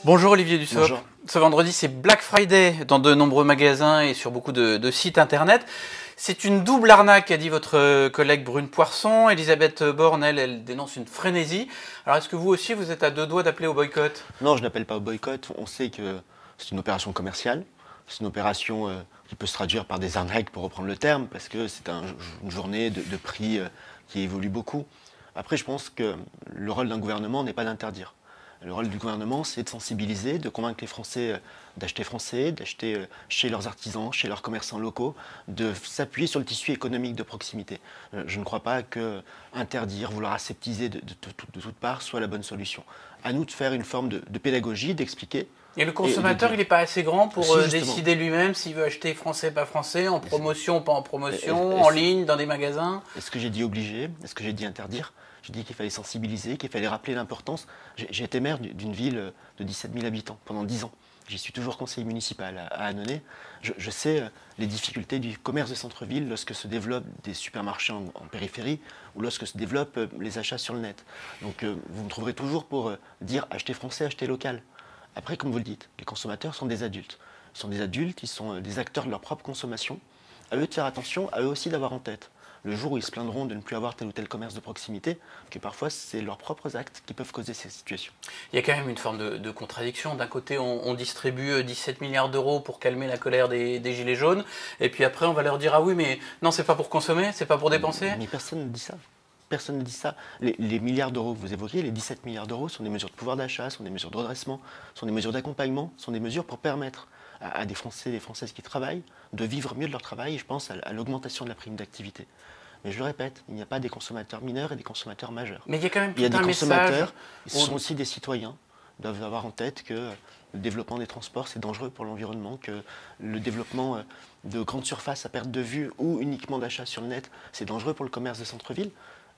Bonjour Olivier Dussopt. Bonjour. Ce vendredi, c'est Black Friday dans de nombreux magasins et sur beaucoup de sites internet. C'est une double arnaque, a dit votre collègue Brune Poirson. Elisabeth Borne, elle dénonce une frénésie. Alors est-ce que vous aussi, vous êtes à deux doigts d'appeler au boycott? Non, je n'appelle pas au boycott. On sait que c'est une opération commerciale. C'est une opération qui peut se traduire par des arnaques, pour reprendre le terme, parce que c'est une journée de prix qui évolue beaucoup. Après, je pense que le rôle d'un gouvernement n'est pas d'interdire. Le rôle du gouvernement, c'est de sensibiliser, de convaincre les Français d'acheter chez leurs artisans, chez leurs commerçants locaux, de s'appuyer sur le tissu économique de proximité. Je ne crois pas que interdire, vouloir aseptiser de toutes parts soit la bonne solution. À nous de faire une forme de pédagogie, d'expliquer. Et le consommateur, il n'est pas assez grand pour Si, décider lui-même s'il veut acheter français, pas français, en promotion, pas en promotion, en ligne, dans des magasins? Est-ce que j'ai dit obliger? Est-ce que j'ai dit interdire? J'ai dit qu'il fallait sensibiliser, qu'il fallait rappeler l'importance. J'ai été maire d'une ville de 17 000 habitants pendant 10 ans. J'y suis toujours conseiller municipal à Annonay. Je sais les difficultés du commerce de centre-ville lorsque se développent des supermarchés en périphérie ou lorsque se développent les achats sur le net. Donc vous me trouverez toujours pour dire acheter français, acheter local. Après, comme vous le dites, les consommateurs sont des adultes. Ils sont des adultes, ils sont des acteurs de leur propre consommation. À eux de faire attention, à eux aussi d'avoir en tête le jour où ils se plaindront de ne plus avoir tel ou tel commerce de proximité, que parfois c'est leurs propres actes qui peuvent causer ces situations. Il y a quand même une forme de contradiction. D'un côté, on distribue 17 milliards d'euros pour calmer la colère des gilets jaunes, et puis après on va leur dire « Ah oui, mais non, c'est pas pour consommer, c'est pas pour dépenser ». Mais personne ne dit ça. Personne ne dit ça. Les milliards d'euros que vous évoquez, les 17 milliards d'euros, sont des mesures de pouvoir d'achat, sont des mesures de redressement, sont des mesures d'accompagnement, sont des mesures pour permettre à des Français et des Françaises qui travaillent de vivre mieux de leur travail. Et je pense à l'augmentation de la prime d'activité. Mais je le répète, il n'y a pas des consommateurs mineurs et des consommateurs majeurs. Mais il y a quand même Il y a des consommateurs, message... ce sont aussi des citoyens, doivent avoir en tête que le développement des transports, c'est dangereux pour l'environnement, que le développement de grandes surfaces à perte de vue ou uniquement d'achat sur le net, c'est dangereux pour le commerce de centre-ville.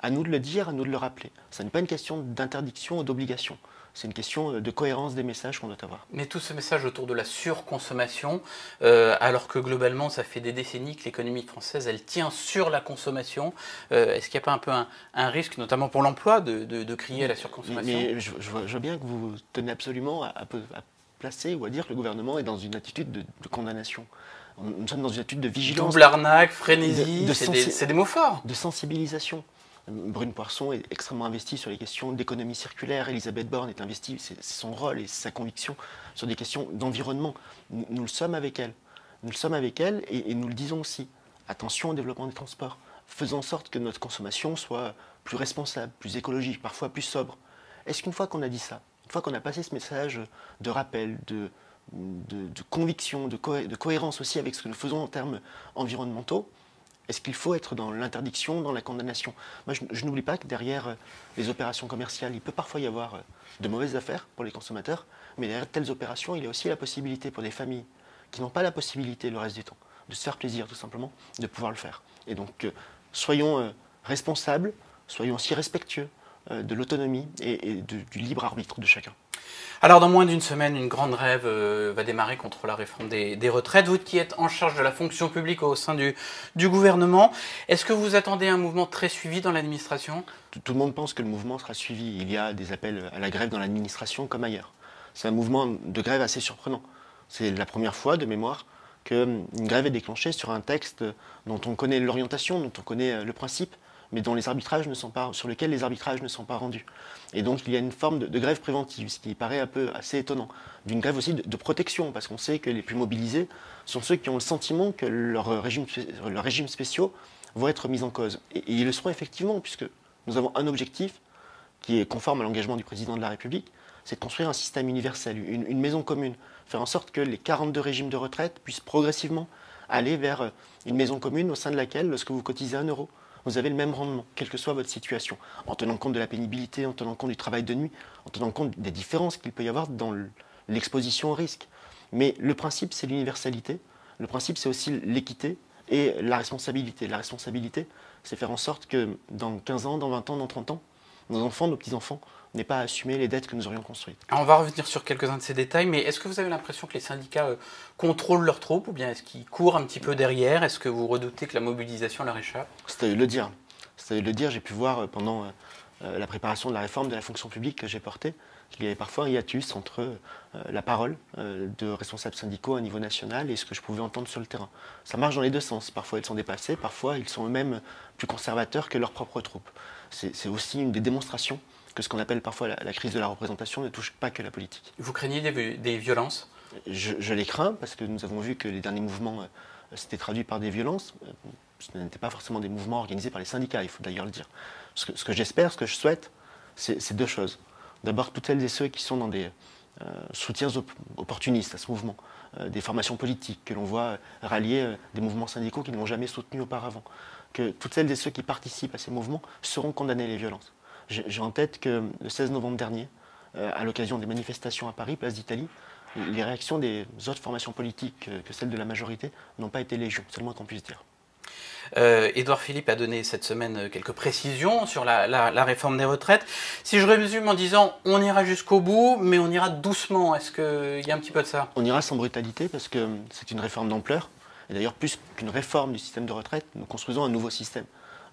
À nous de le dire, à nous de le rappeler. Ce n'est pas une question d'interdiction ou d'obligation. C'est une question de cohérence des messages qu'on doit avoir. Mais tout ce message autour de la surconsommation, alors que globalement, ça fait des décennies que l'économie française, elle tient sur la consommation. Est-ce qu'il n'y a pas un peu un risque, notamment pour l'emploi, de crier à la surconsommation? Mais je vois bien que vous tenez absolument à placer ou à dire que le gouvernement est dans une attitude de condamnation. Nous sommes dans une attitude de vigilance. Double arnaque, frénésie, c'est des mots forts. De sensibilisation. Brune Poirson est extrêmement investie sur les questions d'économie circulaire. Elisabeth Borne est investie, c'est son rôle et sa conviction sur des questions d'environnement. Nous le sommes avec elle. Nous le sommes avec elle et nous le disons aussi. Attention au développement des transports. Faisons en sorte que notre consommation soit plus responsable, plus écologique, parfois plus sobre. Est-ce qu'une fois qu'on a dit ça, une fois qu'on a passé ce message de rappel, de conviction, de cohérence aussi avec ce que nous faisons en termes environnementaux, est-ce qu'il faut être dans l'interdiction, dans la condamnation? Moi, je n'oublie pas que derrière les opérations commerciales, il peut parfois y avoir de mauvaises affaires pour les consommateurs, mais derrière telles opérations, il y a aussi la possibilité pour des familles qui n'ont pas la possibilité le reste du temps de se faire plaisir tout simplement, de pouvoir le faire. Et donc, soyons responsables, soyons aussi respectueux de l'autonomie et du libre arbitre de chacun. Alors, dans moins d'une semaine, une grande grève va démarrer contre la réforme des retraites. Vous qui êtes en charge de la fonction publique au sein du gouvernement, est-ce que vous attendez un mouvement très suivi dans l'administration? Tout le monde pense que le mouvement sera suivi. Il y a des appels à la grève dans l'administration comme ailleurs. C'est un mouvement de grève assez surprenant. C'est la première fois, de mémoire, qu'une grève est déclenchée sur un texte dont on connaît l'orientation, dont on connaît le principe, mais sur lequel les arbitrages ne sont pas rendus. Et donc il y a une forme de grève préventive, ce qui paraît un peu assez étonnant. D'une grève aussi de protection, parce qu'on sait que les plus mobilisés sont ceux qui ont le sentiment que leurs régimes spéciaux vont être mis en cause. Et ils le seront effectivement, puisque nous avons un objectif qui est conforme à l'engagement du président de la République, c'est de construire un système universel, une maison commune, faire en sorte que les 42 régimes de retraite puissent progressivement aller vers une maison commune au sein de laquelle, lorsque vous cotisez 1 euro, vous avez le même rendement, quelle que soit votre situation, en tenant compte de la pénibilité, en tenant compte du travail de nuit, en tenant compte des différences qu'il peut y avoir dans l'exposition au risque. Mais le principe, c'est l'universalité, le principe, c'est aussi l'équité et la responsabilité. La responsabilité, c'est faire en sorte que dans 15 ans, dans 20 ans, dans 30 ans, nos enfants, nos petits-enfants n'aient pas à assumer les dettes que nous aurions construites. On va revenir sur quelques-uns de ces détails, mais est-ce que vous avez l'impression que les syndicats contrôlent leurs troupes, ou bien est-ce qu'ils courent un petit peu derrière? Est-ce que vous redoutez que la mobilisation leur échappe? C'est à eux de le dire. C'est à eux de le dire. J'ai pu voir pendant la préparation de la réforme de la fonction publique que j'ai portée, qu'il y avait parfois un hiatus entre la parole de responsables syndicaux à niveau national et ce que je pouvais entendre sur le terrain. Ça marche dans les deux sens. Parfois ils sont dépassés, parfois ils sont eux-mêmes plus conservateurs que leurs propres troupes. C'est aussi une des démonstrations que ce qu'on appelle parfois la crise de la représentation ne touche pas que la politique. Vous craignez des violences? Je les crains parce que nous avons vu que les derniers mouvements s'étaient traduits par des violences. Ce n'étaient pas forcément des mouvements organisés par les syndicats, il faut d'ailleurs le dire. Ce que j'espère, ce que je souhaite, c'est deux choses. D'abord, toutes celles et ceux qui sont dans des soutiens opportunistes à ce mouvement, des formations politiques que l'on voit rallier des mouvements syndicaux qui ne l'ont jamais soutenu auparavant, que toutes celles et ceux qui participent à ces mouvements seront condamnés les violences. J'ai en tête que le 16 novembre dernier, à l'occasion des manifestations à Paris, place d'Italie, les réactions des autres formations politiques que celles de la majorité n'ont pas été légion, c'est le moins qu'on puisse dire. Édouard Philippe a donné cette semaine quelques précisions sur la réforme des retraites. Si je résume en disant on ira jusqu'au bout, mais on ira doucement, est-ce qu'il y a un petit peu de ça? On ira sans brutalité parce que c'est une réforme d'ampleur. Et d'ailleurs, plus qu'une réforme du système de retraite, nous construisons un nouveau système.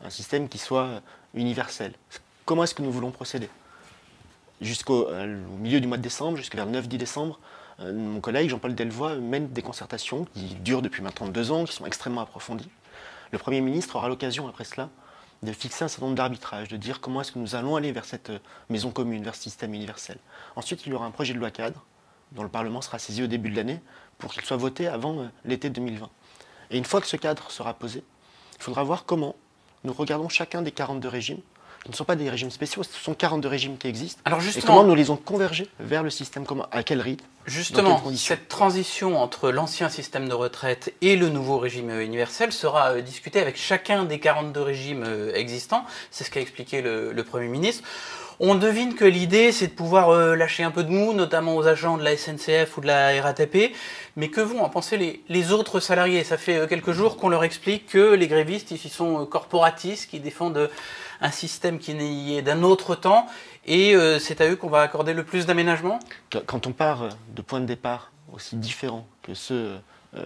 Un système qui soit universel. Comment est-ce que nous voulons procéder? Jusqu'au milieu du mois de décembre, jusqu'à vers le 9-10 décembre, mon collègue Jean-Paul Delevoye mène des concertations qui durent depuis maintenant 2 ans, qui sont extrêmement approfondies. Le Premier ministre aura l'occasion, après cela, de fixer un certain nombre d'arbitrages, de dire comment est-ce que nous allons aller vers cette maison commune, vers ce système universel. Ensuite, il y aura un projet de loi cadre, dont le Parlement sera saisi au début de l'année, pour qu'il soit voté avant l'été 2020. Et une fois que ce cadre sera posé, il faudra voir comment nous regardons chacun des 42 régimes. Ce ne sont pas des régimes spéciaux, ce sont 42 régimes qui existent. Alors justement, et comment nous les ont convergés vers le système commun, à quel rythme, justement, cette transition entre l'ancien système de retraite et le nouveau régime universel sera discutée avec chacun des 42 régimes existants. C'est ce qu'a expliqué le Premier ministre. On devine que l'idée, c'est de pouvoir lâcher un peu de mou, notamment aux agents de la SNCF ou de la RATP. Mais que vont en penser les autres salariés? Ça fait quelques jours qu'on leur explique que les grévistes, ils sont corporatistes, qui défendent un système qui est d'un autre temps. Et c'est à eux qu'on va accorder le plus d'aménagement? Quand on part de points de départ aussi différents que ceux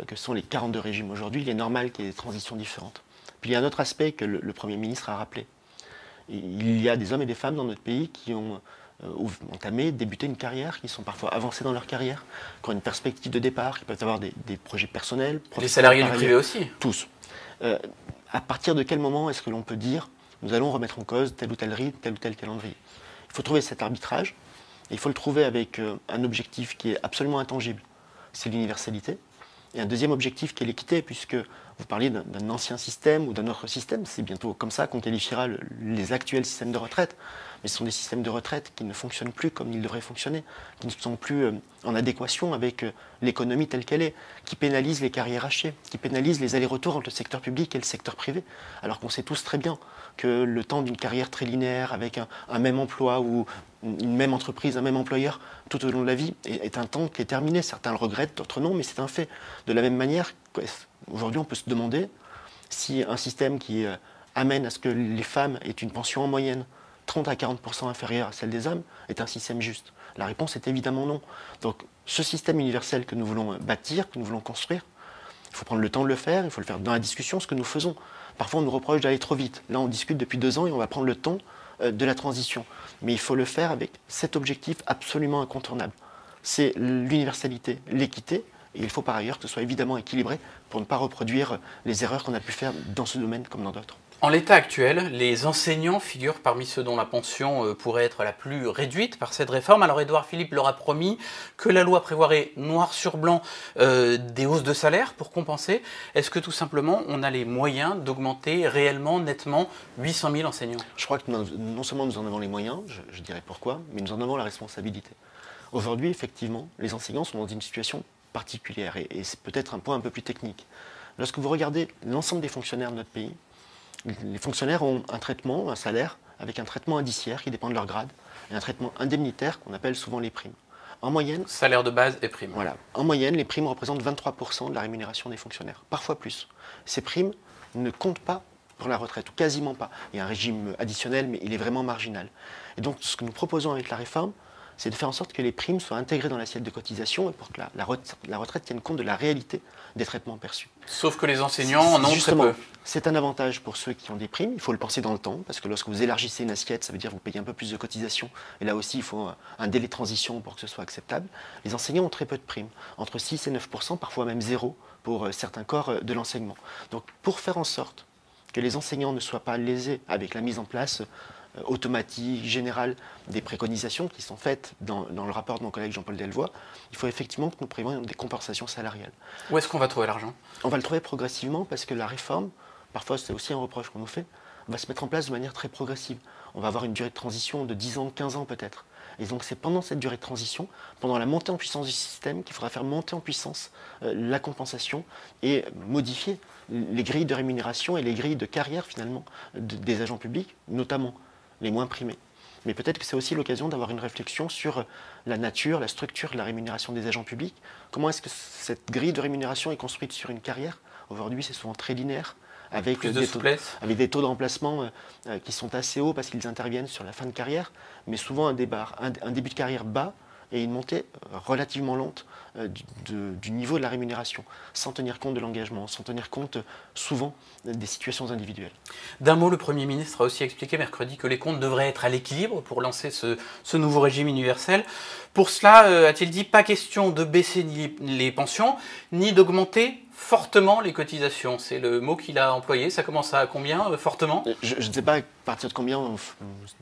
que sont les 42 régimes aujourd'hui, il est normal qu'il y ait des transitions différentes. Puis il y a un autre aspect que le Premier ministre a rappelé. Il y a des hommes et des femmes dans notre pays qui ont entamé, débuté une carrière, qui sont parfois avancés dans leur carrière, qui ont une perspective de départ, qui peuvent avoir des projets personnels. Les salariés du privé aussi? Tous. À partir de quel moment est-ce que l'on peut dire nous allons remettre en cause tel ou tel rythme, tel ou tel calendrier? Il faut trouver cet arbitrage, et il faut le trouver avec un objectif qui est absolument intangible, c'est l'universalité. Et un deuxième objectif qui est l'équité, puisque vous parliez d'un ancien système ou d'un autre système, c'est bientôt comme ça qu'on qualifiera les actuels systèmes de retraite. Mais ce sont des systèmes de retraite qui ne fonctionnent plus comme ils devraient fonctionner, qui ne sont plus en adéquation avec l'économie telle qu'elle est, qui pénalisent les carrières hachées, qui pénalisent les allers-retours entre le secteur public et le secteur privé. Alors qu'on sait tous très bien que le temps d'une carrière très linéaire avec un même emploi ou une même entreprise, un même employeur tout au long de la vie est un temps qui est terminé. Certains le regrettent, d'autres non, mais c'est un fait. De la même manière, aujourd'hui on peut se demander si un système qui amène à ce que les femmes aient une pension en moyenne 30 à 40% inférieure à celle des hommes est un système juste. La réponse est évidemment non. Donc ce système universel que nous voulons bâtir, que nous voulons construire, il faut prendre le temps de le faire, il faut le faire dans la discussion, ce que nous faisons. Parfois on nous reproche d'aller trop vite. Là on discute depuis 2 ans et on va prendre le temps de la transition. Mais il faut le faire avec cet objectif absolument incontournable. C'est l'universalité, l'équité, et il faut par ailleurs que ce soit évidemment équilibré pour ne pas reproduire les erreurs qu'on a pu faire dans ce domaine comme dans d'autres. En l'état actuel, les enseignants figurent parmi ceux dont la pension pourrait être la plus réduite par cette réforme. Alors Édouard Philippe leur a promis que la loi prévoirait noir sur blanc des hausses de salaire pour compenser. Est-ce que tout simplement on a les moyens d'augmenter réellement, nettement 800 000 enseignants? Je crois que non seulement nous en avons les moyens, je dirais pourquoi, mais nous en avons la responsabilité. Aujourd'hui, effectivement, les enseignants sont dans une situation particulière et c'est peut-être un point un peu plus technique. Lorsque vous regardez l'ensemble des fonctionnaires de notre pays, les fonctionnaires ont un traitement, un salaire, avec un traitement indiciaire qui dépend de leur grade, et un traitement indemnitaire qu'on appelle souvent les primes. En moyenne... Salaire de base et primes. Voilà. En moyenne, les primes représentent 23% de la rémunération des fonctionnaires, parfois plus. Ces primes ne comptent pas pour la retraite, ou quasiment pas. Il y a un régime additionnel, mais il est vraiment marginal. Et donc, ce que nous proposons avec la réforme, c'est de faire en sorte que les primes soient intégrées dans l'assiette de cotisation et pour que la retraite tienne compte de la réalité des traitements perçus. Sauf que les enseignants en ont très peu. C'est un avantage pour ceux qui ont des primes, il faut le penser dans le temps, parce que lorsque vous élargissez une assiette, ça veut dire que vous payez un peu plus de cotisations, et là aussi il faut un délai de transition pour que ce soit acceptable. Les enseignants ont très peu de primes, entre 6 et 9%, parfois même 0 pour certains corps de l'enseignement. Donc pour faire en sorte que les enseignants ne soient pas lésés avec la mise en place automatique, générale des préconisations qui sont faites dans le rapport de mon collègue Jean-Paul Delvoye, il faut effectivement que nous prévoyons des compensations salariales. Où est-ce qu'on va trouver l'argent? On va le trouver progressivement parce que la réforme, parfois c'est aussi un reproche qu'on nous fait, va se mettre en place de manière très progressive. On va avoir une durée de transition de 10 ans, 15 ans peut-être. Et donc c'est pendant cette durée de transition, pendant la montée en puissance du système, qu'il faudra faire monter en puissance la compensation et modifier les grilles de rémunération et les grilles de carrière finalement des agents publics, notamment les moins primés. Mais peut-être que c'est aussi l'occasion d'avoir une réflexion sur la nature, la structure de la rémunération des agents publics. Comment est-ce que cette grille de rémunération est construite sur une carrière? Aujourd'hui, c'est souvent très linéaire, avec des taux de remplacement qui sont assez hauts parce qu'ils interviennent sur la fin de carrière, mais souvent un début de carrière bas et une montée relativement lente du niveau de la rémunération, sans tenir compte de l'engagement, sans tenir compte souvent des situations individuelles. D'un mot, le Premier ministre a aussi expliqué mercredi que les comptes devraient être à l'équilibre pour lancer ce nouveau régime universel. Pour cela, a-t-il dit, pas question de baisser ni les pensions, ni d'augmenter fortement les cotisations. C'est le mot qu'il a employé. Ça commence à combien, fortement? Je ne sais pas à partir de combien on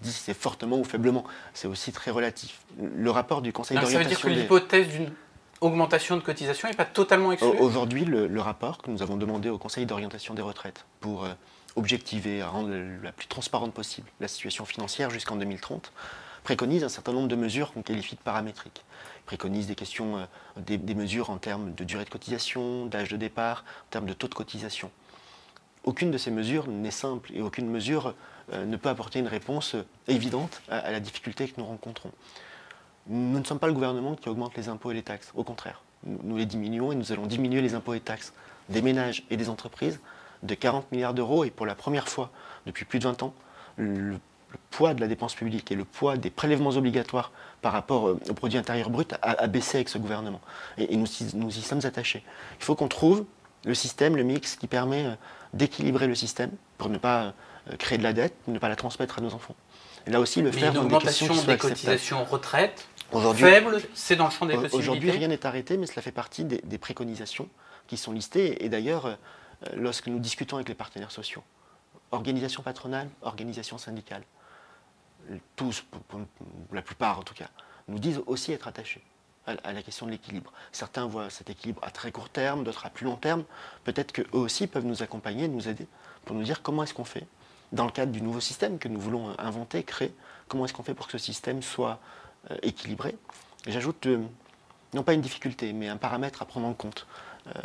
dit si c'est fortement ou faiblement. C'est aussi très relatif. Le rapport du Conseil d'orientation... Ça veut dire que l'hypothèse d'une augmentation de cotisation n'est pas totalement exclue? Aujourd'hui, le rapport que nous avons demandé au Conseil d'orientation des retraites pour objectiver, rendre la plus transparente possible la situation financière jusqu'en 2030, préconise un certain nombre de mesures qu'on qualifie de paramétriques. Il préconise des mesures en termes de durée de cotisation, d'âge de départ, en termes de taux de cotisation. Aucune de ces mesures n'est simple et aucune mesure ne peut apporter une réponse évidente à la difficulté que nous rencontrons. Nous ne sommes pas le gouvernement qui augmente les impôts et les taxes, au contraire. Nous les diminuons et nous allons diminuer les impôts et taxes des ménages et des entreprises de 40 milliards d'euros et pour la première fois depuis plus de 20 ans, le poids de la dépense publique et le poids des prélèvements obligatoires par rapport au produit intérieur brut a baissé avec ce gouvernement. Et nous y sommes attachés. Il faut qu'on trouve le système, le mix qui permet d'équilibrer le système pour ne pas créer de la dette, ne pas la transmettre à nos enfants. Et là aussi, le faire dans des questions qui soient acceptables. Cotisations retraite faible, c'est dans le champ des possibilités. Aujourd'hui, rien n'est arrêté, mais cela fait partie des préconisations qui sont listées. Et d'ailleurs, lorsque nous discutons avec les partenaires sociaux, organisations patronales, organisations syndicales, tous, pour la plupart en tout cas, nous disent aussi être attachés à la question de l'équilibre. Certains voient cet équilibre à très court terme, d'autres à plus long terme. Peut-être qu'eux aussi peuvent nous accompagner, nous aider, pour nous dire comment est-ce qu'on fait, dans le cadre du nouveau système que nous voulons inventer, créer, comment est-ce qu'on fait pour que ce système soit équilibré. J'ajoute, non pas une difficulté, mais un paramètre à prendre en compte.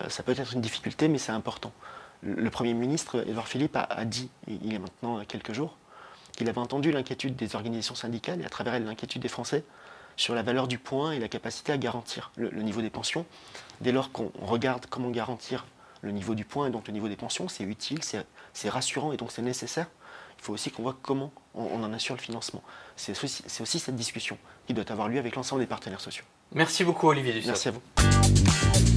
Ça peut être une difficulté, mais c'est important. Le Premier ministre, Édouard Philippe, a dit, il y a maintenant quelques jours, qu'il avait entendu l'inquiétude des organisations syndicales et à travers elle l'inquiétude des Français sur la valeur du point et la capacité à garantir le niveau des pensions. Dès lors qu'on regarde comment garantir le niveau du point et donc le niveau des pensions, c'est utile, c'est rassurant et donc c'est nécessaire. Il faut aussi qu'on voit comment on en assure le financement. C'est aussi cette discussion qui doit avoir lieu avec l'ensemble des partenaires sociaux. Merci beaucoup Olivier Dussopt. Merci à vous.